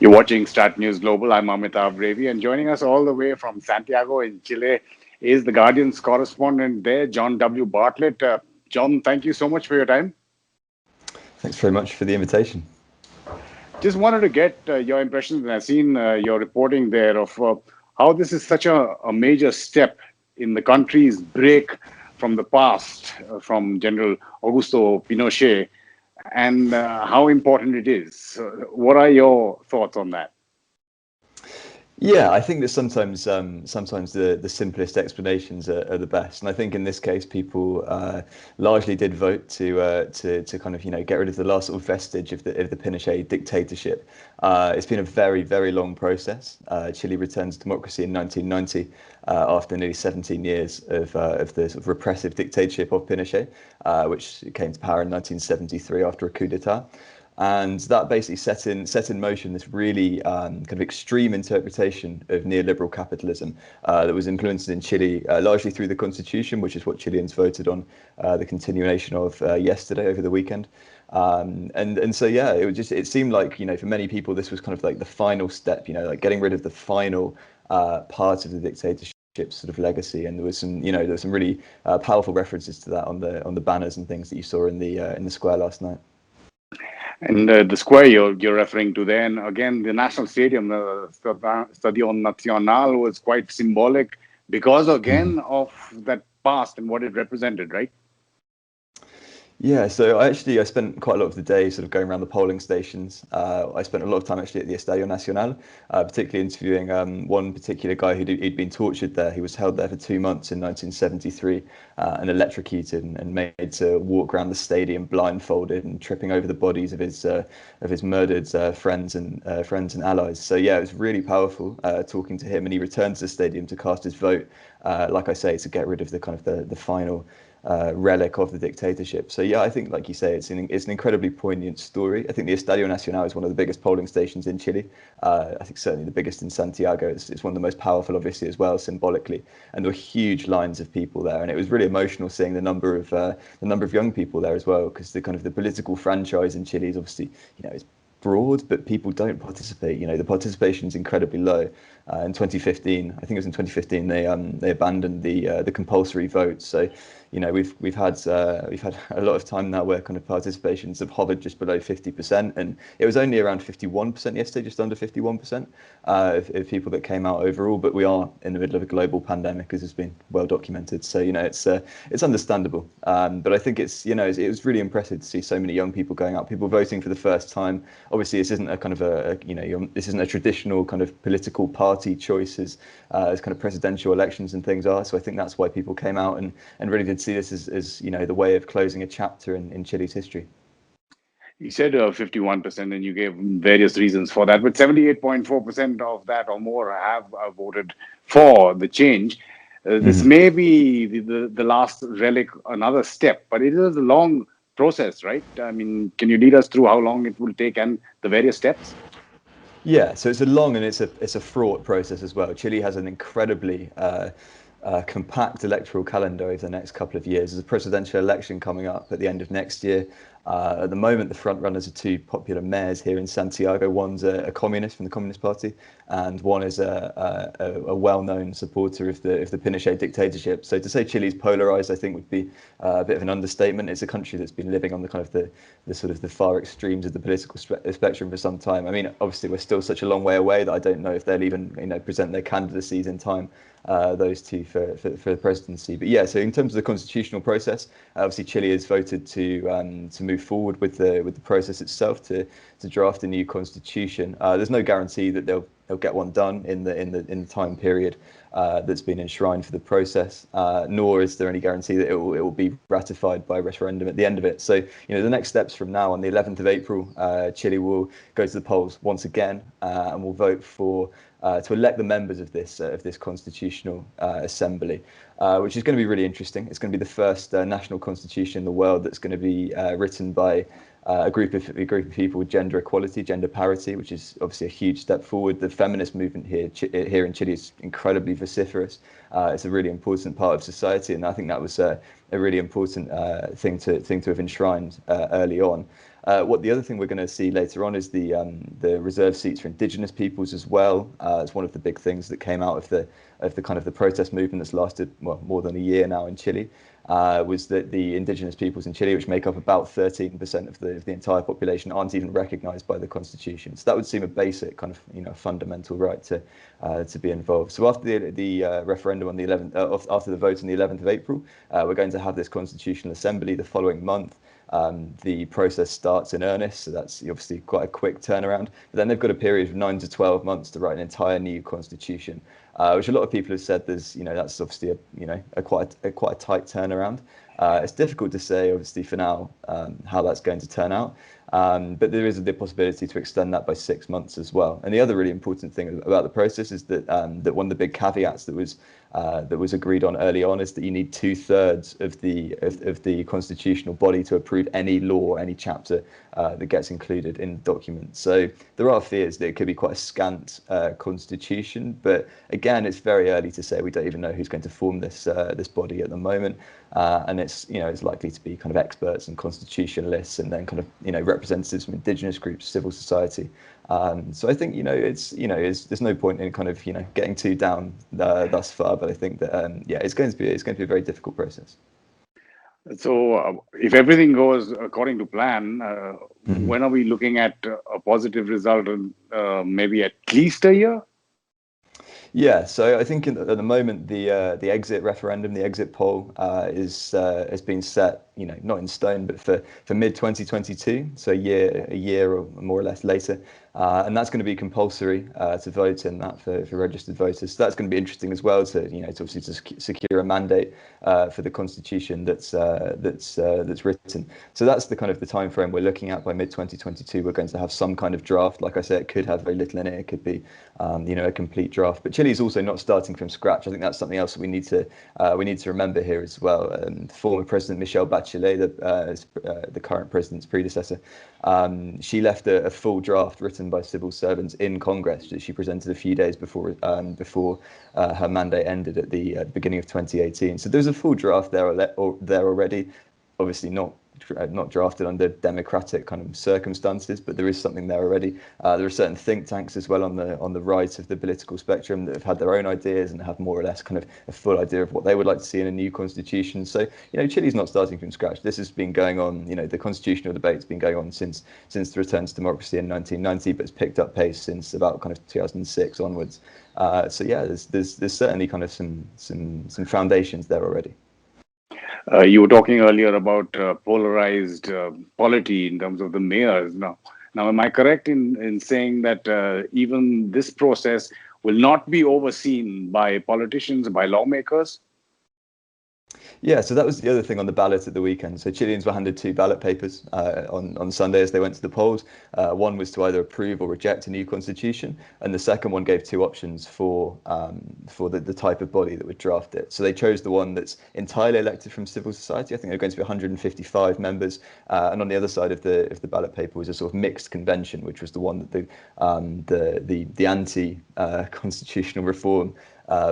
You're watching StratNews Global. I'm Amitabh Revi, and joining us all the way from Santiago in Chile is the Guardian's correspondent there, John W. Bartlett. John, thank you so much for your time. Thanks very much for the invitation. Just wanted to get your impressions, and I've seen your reporting there of how this is such a major step in the country's break from the past, from General Augusto Pinochet, and how important it is. What are your thoughts on that? Yeah, I think that sometimes the simplest explanations are the best, and I think in this case people largely did vote to kind of get rid of the last sort of vestige of the Pinochet dictatorship. It's been a very long process. Chile returned to democracy in 1990 after nearly 17 years of the sort of repressive dictatorship of Pinochet, which came to power in 1973 after a coup d'état. And that basically set in motion this really kind of extreme interpretation of neoliberal capitalism that was implemented in Chile largely through the constitution, which is what Chileans voted on the continuation of yesterday over the weekend. And so yeah, it seemed like for many people this was kind of like the final step, like getting rid of the final part of the dictatorship sort of legacy, and there was some really powerful references to that on the banners and things that you saw in the square last night. And the square you're referring to then, again, the national stadium, the Estadio Nacional, was quite symbolic because, again, of that past and what it represented, right? Yeah, so I spent quite a lot of the day sort of going around the polling stations. I spent a lot of time actually at the Estadio Nacional, particularly interviewing one particular guy who'd been tortured there. He was held there for 2 months in 1973 and electrocuted and made to walk around the stadium blindfolded and tripping over the bodies of his murdered friends and allies. So yeah, it was really powerful talking to him, and he returned to the stadium to cast his vote, like I say, to get rid of the kind of the final relic of the dictatorship. So yeah, I think, like you say, it's an incredibly poignant story. I think the Estadio Nacional is one of the biggest polling stations in Chile. I think certainly the biggest in Santiago. It's one of the most powerful, obviously, as well, symbolically. And there were huge lines of people there, and it was really emotional seeing the number of young people there as well, because the kind of the political franchise in Chile is obviously is broad, but people don't participate. The participation is incredibly low. In 2015, I think it was in 2015, they abandoned the compulsory vote. So, we've had a lot of time now where kind of participations have hovered just below 50%, and it was only around 51% yesterday, just under 51% of people that came out overall. But we are in the middle of a global pandemic, as has been well documented. So it's understandable. But I think it was really impressive to see so many young people going out, people voting for the first time. Obviously, this isn't a kind of this isn't a traditional kind of political party choices as kind of presidential elections and things are. So I think that's why people came out and really did see this as the way of closing a chapter in Chile's history. You said 51%, and you gave various reasons for that, but 78.4% of that or more have voted for the change. This may be the last relic, another step, but it is a long process, right? I mean, can you lead us through how long it will take and the various steps? Yeah, so it's a long and it's a fraught process as well. Chile has an incredibly compact electoral calendar over the next couple of years. There's a presidential election coming up at the end of next year. At the moment, the front runners are two popular mayors here in Santiago. One's a communist from the Communist Party, and one is a well-known supporter of the Pinochet dictatorship. So to say Chile's polarized, I think, would be a bit of an understatement. It's a country that's been living on the kind of the sort of the far extremes of the political spectrum for some time. I mean, obviously, we're still such a long way away that I don't know if they'll even present their candidacies in time. Those two for the presidency. But yeah, so in terms of the constitutional process, obviously Chile has voted to move forward with the process itself to draft a new constitution. There's no guarantee that they'll get one done in the time period that's been enshrined for the process, nor is there any guarantee that it will be ratified by referendum at the end of it. So the next steps from now on the 11th of April, Chile will go to the polls once again and will vote to elect the members of this constitutional assembly, which is going to be really interesting. It's going to be the first national constitution in the world that's going to be written by a group of people with gender equality, gender parity, which is obviously a huge step forward. The feminist movement here in Chile is incredibly vociferous. It's a really important part of society, and I think that was a really important thing to have enshrined early on. What the other thing we're going to see later on is the reserved seats for indigenous peoples as well. It's one of the big things that came out of the kind of the protest movement that's lasted more than a year now in Chile. Was that the indigenous peoples in Chile, which make up about 13% of the entire population, aren't even recognised by the constitution. So that would seem a basic kind of fundamental right to be involved. So after the referendum on the 11th, after the vote on the 11th of April, we're going to have this constitutional assembly the following month. The process starts in earnest, so that's obviously quite a quick turnaround. But then they've got a period of 9 to 12 months to write an entire new constitution, which a lot of people have said that's obviously a quite a tight turnaround. It's difficult to say, obviously, for now, how that's going to turn out. But there is the possibility to extend that by 6 months as well. And the other really important thing about the process is that that one of the big caveats that was agreed on early on is that you need 2/3 of the constitutional body to approve any law, any chapter that gets included in the document. So there are fears that it could be quite a scant constitution, but again, it's very early to say. We don't even know who's going to form this body at the moment, and it's likely to be kind of experts and constitutionalists, and then kind of representatives from indigenous groups, civil society. So I think there's no point in kind of getting too down thus far, but I think that it's going to be a very difficult process. So, if everything goes according to plan, when are we looking at a positive result? Maybe at least a year. Yeah, so I think at the moment the exit referendum, the exit poll has been set, not in stone, but for mid-2022, so a year or more or less later, and that's going to be compulsory to vote in that for registered voters. So that's going to be interesting as well to obviously to secure a mandate for the constitution that's written. So that's the kind of the time frame we're looking at. By mid-2022, we're going to have some kind of draft. Like I said, it could have very little in it. It could be a complete draft. But Chile is also not starting from scratch. I think that's something else that we need to remember here as well. Former President Michelle Bachelet, the current president's predecessor, she left a full draft written by civil servants in Congress that she presented a few days before her mandate ended at the beginning of 2018. So there's a full draft there already. Obviously not drafted under democratic kind of circumstances, but there is something there already. There are certain think tanks as well on the right of the political spectrum that have had their own ideas and have more or less kind of a full idea of what they would like to see in a new constitution. So Chile's not starting from scratch. This has been going on. The constitutional debate's been going on since the return to democracy in 1990, but it's picked up pace since about kind of 2006 onwards. So yeah, there's certainly kind of some foundations there already. You were talking earlier about polarized polity in terms of the mayors. Now, am I correct in saying that even this process will not be overseen by politicians, by lawmakers? Yeah, so that was the other thing on the ballot at the weekend. So Chileans were handed 2 ballot papers on Sunday as they went to the polls. One was to either approve or reject a new constitution, and the second one gave 2 options for the type of body that would draft it. So they chose the one that's entirely elected from civil society. I think there are going to be 155 members, and on the other side of the ballot paper was a sort of mixed convention, which was the one that the anti-constitutional reform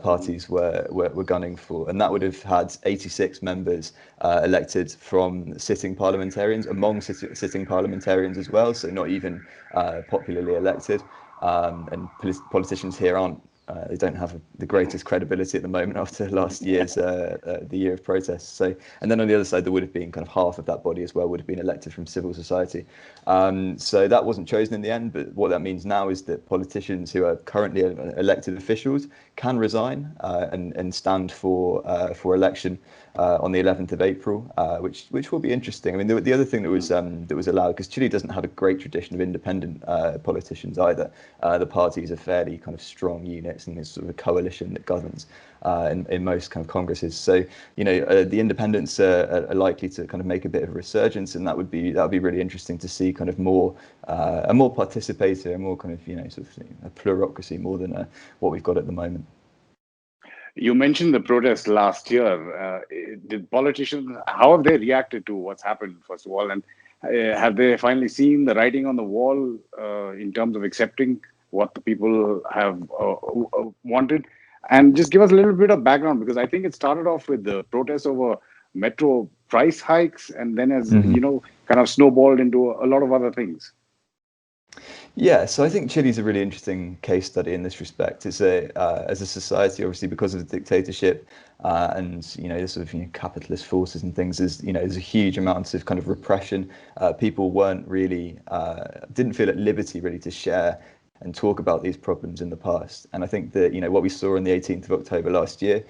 parties were gunning for, and that would have had 86 members elected from sitting parliamentarians, among sitting parliamentarians as well, so not even popularly elected. And politicians here they don't have the greatest credibility at the moment after last year's the year of protests. So, and then on the other side, there would have been kind of half of that body as well would have been elected from civil society. So that wasn't chosen in the end. But what that means now is that politicians who are currently elected officials can resign and stand for election on the 11th of April, which will be interesting. I mean, the other thing that was allowed, because Chile doesn't have a great tradition of independent politicians either. The parties are fairly kind of strong units, and there's sort of a coalition that governs in most kind of congresses. So the independents are likely to kind of make a bit of a resurgence, and that would be really interesting to see kind of a more participatory, a more kind of sort of a plurocracy more than what we've got at the moment. You mentioned the protests last year. Did politicians, how have they reacted to what's happened, first of all? And Have they finally seen the writing on the wall in terms of accepting what the people have wanted? And just give us a little bit of background, because I think it started off with the protests over metro price hikes, and then as kind of snowballed into a lot of other things. Yeah, so I think Chile's a really interesting case study in this respect. It's as a society, obviously, because of the dictatorship and the sort of capitalist forces and things. There's a huge amount of kind of repression. People weren't really didn't feel at liberty really to share and talk about these problems in the past. And I think that what we saw on the 18th of October last year,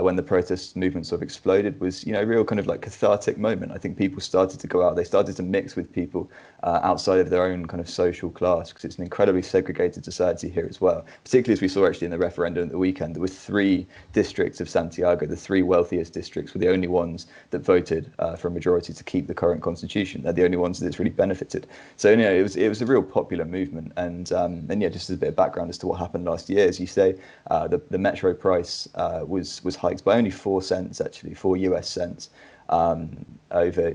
when the protest movement sort of exploded, was a real kind of like cathartic moment. I think people started to go out, they started to mix with people outside of their own kind of social class, because it's an incredibly segregated society here as well. Particularly as we saw actually in the referendum at the weekend, there were 3 districts of Santiago, the 3 wealthiest districts, were the only ones that voted for a majority to keep the current constitution. They're the only ones that it's really benefited. So it was a real popular movement. And yeah, just as a bit of background as to what happened last year, as you say, the metro price was hiked by only 4 cents, actually, 4 US cents, over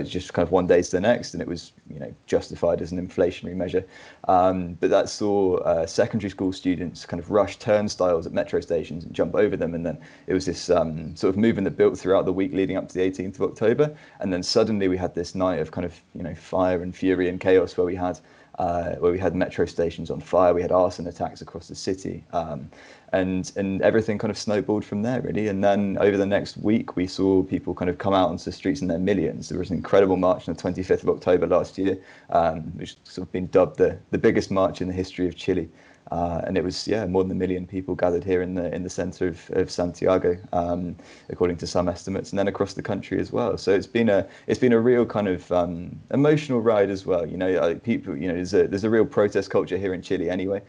just kind of one day to the next, and it was justified as an inflationary measure. But that saw secondary school students kind of rush turnstiles at metro stations and jump over them, and then it was this sort of movement that built throughout the week leading up to the 18th of October, and then suddenly we had this night of kind of fire and fury and chaos where we had metro stations on fire, we had arson attacks across the city, and everything kind of snowballed from there, really. And then over the next week, we saw people kind of come out onto the streets in their millions. There was an incredible march on the 25th of October last year, which sort of been dubbed the biggest march in the history of Chile. And it was more than 1 million people gathered here in the centre of Santiago, according to some estimates, and then across the country as well. So it's been a real kind of emotional ride as well. People, there's a real protest culture here in Chile anyway.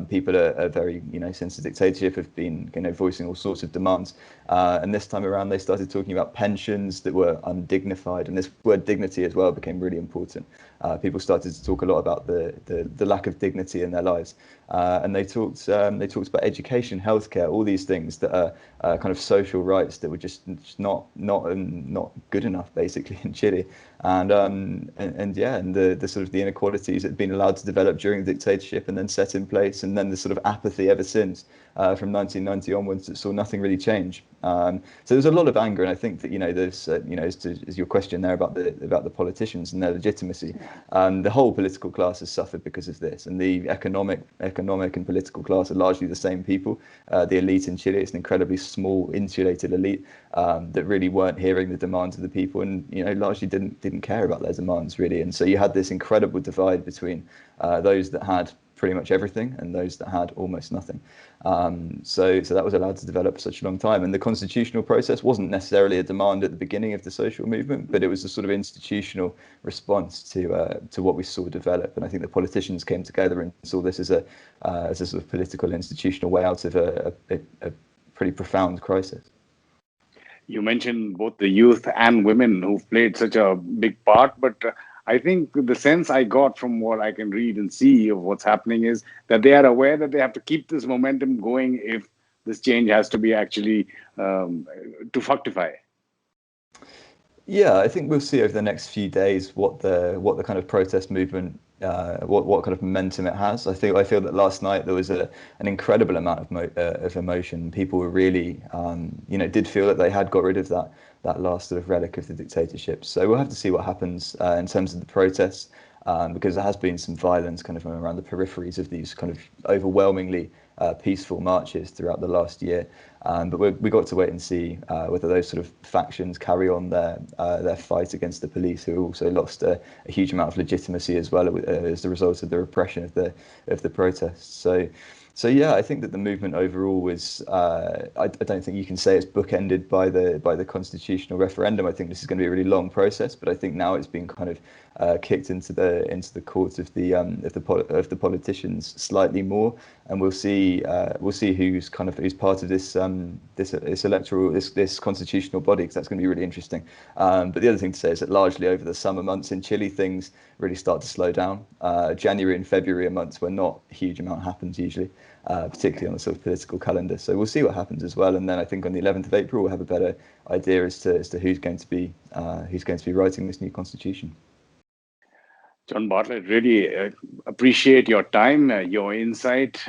People are very, since the dictatorship, have been voicing all sorts of demands. And this time around, they started talking about pensions that were undignified, and this word dignity as well became really important. People started to talk a lot about the lack of dignity in their lives. And they talked about education, healthcare, all these things that are kind of social rights that were just not good enough, basically, in Chile. And the sort of the inequalities that had been allowed to develop during the dictatorship and then set in place, and then the sort of apathy ever since, from 1990 onwards, that saw nothing really change. So there's a lot of anger, and I think that there's as your question there about the politicians and their legitimacy, the whole political class has suffered because of this, and the economic and political class are largely the same people. The elite in Chile, it's an incredibly small, insulated elite that really weren't hearing the demands of the people, and largely didn't care about their demands, really. And so you had this incredible divide between those that had pretty much everything and those that had almost nothing. So that was allowed to develop for such a long time. And the constitutional process wasn't necessarily a demand at the beginning of the social movement, but it was a sort of institutional response to what we saw develop. And I think the politicians came together and saw this as a sort of political institutional way out of a pretty profound crisis. You mentioned both the youth and women who've played such a big part, but I think the sense I got from what I can read and see of what's happening is that they are aware that they have to keep this momentum going if this change has to be actually to fructify. Yeah, I think we'll see over the next few days what the kind of protest movement, what kind of momentum it has. I feel that last night there was an incredible amount of emotion. People were really, did feel that they had got rid of that last sort of relic of the dictatorship. So we'll have to see what happens in terms of the protests, because there has been some violence kind of around the peripheries of these kind of overwhelmingly peaceful marches throughout the last year. But we got to wait and see whether those sort of factions carry on their fight against the police, who also lost a huge amount of legitimacy as well as a result of the repression of the protests. So yeah, I think that the movement overall was. I don't think you can say it's bookended by the constitutional referendum. I think this is going to be a really long process, but I think now it's been kind of kicked into the courts of the politicians slightly more, and we'll see see who's part of this constitutional body, because that's going to be really interesting. But the other thing to say is that largely over the summer months in Chile, things really start to slow down. January and February are months where not a huge amount happens usually, particularly on the sort of political calendar. So we'll see what happens as well. And then I think on the 11th of April we'll have a better idea as to who's going to be writing this new constitution. John Bartlett, really appreciate your time, your insight,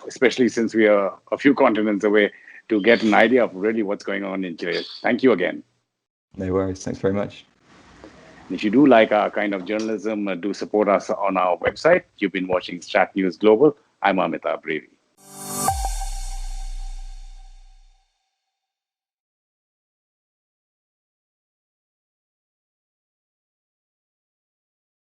especially since we are a few continents away, to get an idea of really what's going on in Chile. Thank you again. No worries. Thanks very much. And if you do like our kind of journalism, do support us on our website. You've been watching StratNews Global. I'm Amitabh, Revi.